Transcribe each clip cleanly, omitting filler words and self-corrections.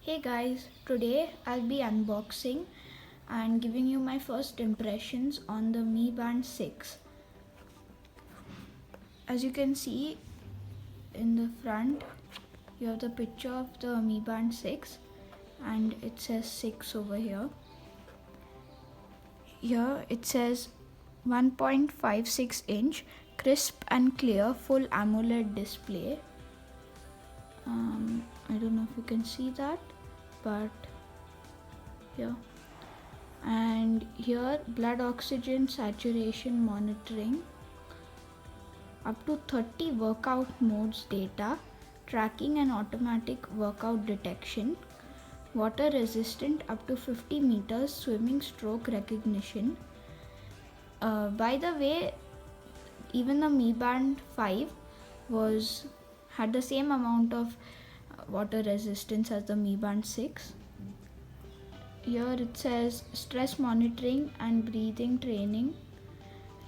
Hey guys, today I'll be unboxing and giving you my first impressions on the Mi Band 6. As you can see in the front, you have the picture of the Mi Band 6 and it says 6 over here. Here it says 1.56 inch crisp and clear full AMOLED display. I don't know if you can see that, but here. And here blood oxygen saturation monitoring, up to 30 workout modes data, tracking and automatic workout detection, water resistant up to 50 meters swimming stroke recognition. By the way, even the Mi Band 5 had the same amount of water resistance as the Mi Band 6. Here it says stress monitoring and breathing training,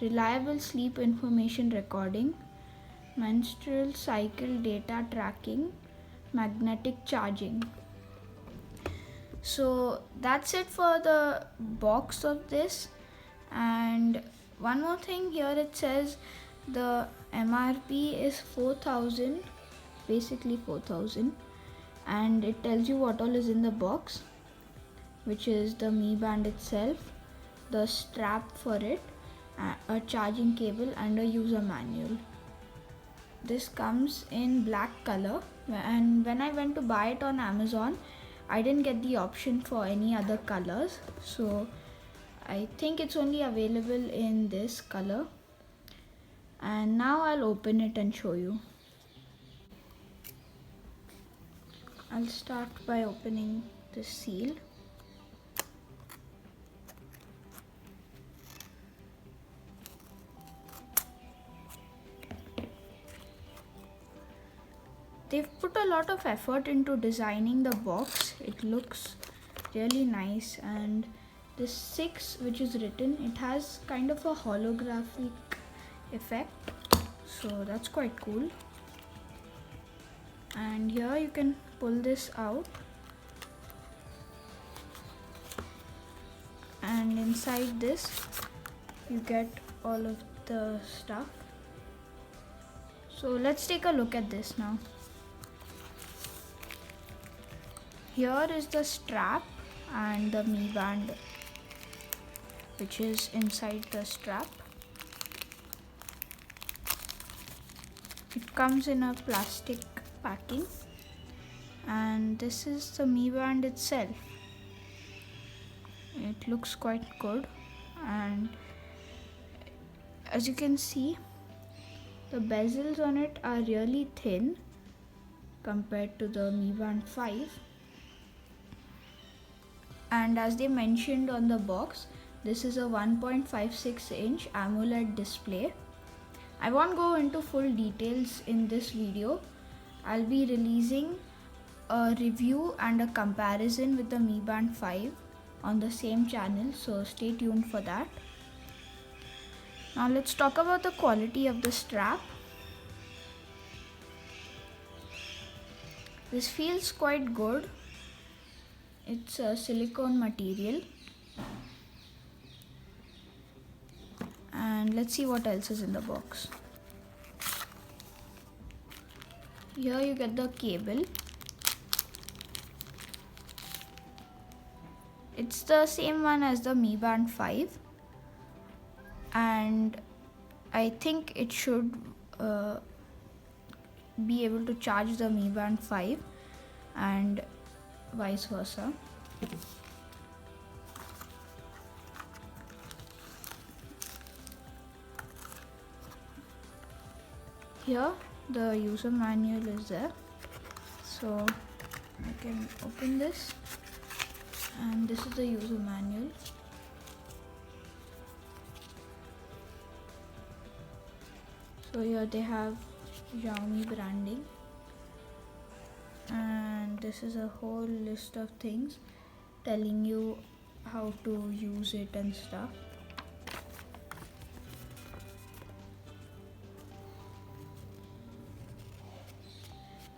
reliable sleep information recording, menstrual cycle data tracking, magnetic charging. So that's it for the box of this. And one more thing, here it says the MRP is 4,000, basically 4,000, and it tells you what all is in the box, which is the Mi Band itself, the strap for it, a charging cable and a user manual. This comes in black color, and when I went to buy it on Amazon, I didn't get the option for any other colors, so I think it's only available in this color. And now I'll open it and show you. I'll start by opening the seal. They've put a lot of effort into designing the box. It looks really nice, and this 6 which is written, it has kind of a holographic effect, so that's quite cool. And here you can pull this out, and inside this you get all of the stuff. So let's take a look at this now. Here is the strap and the Mi Band, which is inside the strap. It comes in a plastic packing, and this is the Mi Band itself. It looks quite good, and as you can see, the bezels on it are really thin compared to the Mi Band 5. And as they mentioned on the box, this is a 1.56 inch AMOLED display. I won't go into full details in this video. I'll be releasing a review and a comparison with the Mi Band 5 on the same channel, so stay tuned for that. Now let's talk about the quality of the strap. This feels quite good. It's a silicone material. And let's see what else is in the box. Here you get the cable. It's the same one as the Mi Band 5, and I think it should be able to charge the Mi Band 5 and vice versa. Here the user manual is there, so I can open this, and this is the user manual. So here they have Xiaomi branding, and this is a whole list of things telling you how to use it and stuff.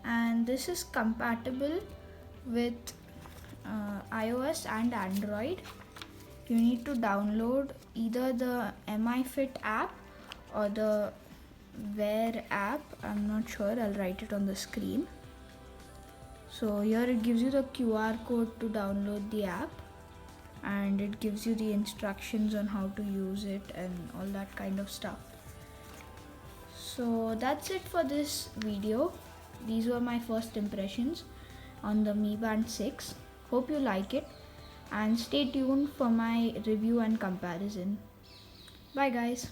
And this is compatible with iOS and Android, you need to download either the MiFit app or the Wear app. I'm not sure, I'll write it on the screen. So here it gives you the QR code to download the app, and it gives you the instructions on how to use it and all that kind of stuff. So that's it for this video. These were my first impressions on the Mi Band 6. Hope you like it, and stay tuned for my review and comparison. Bye guys.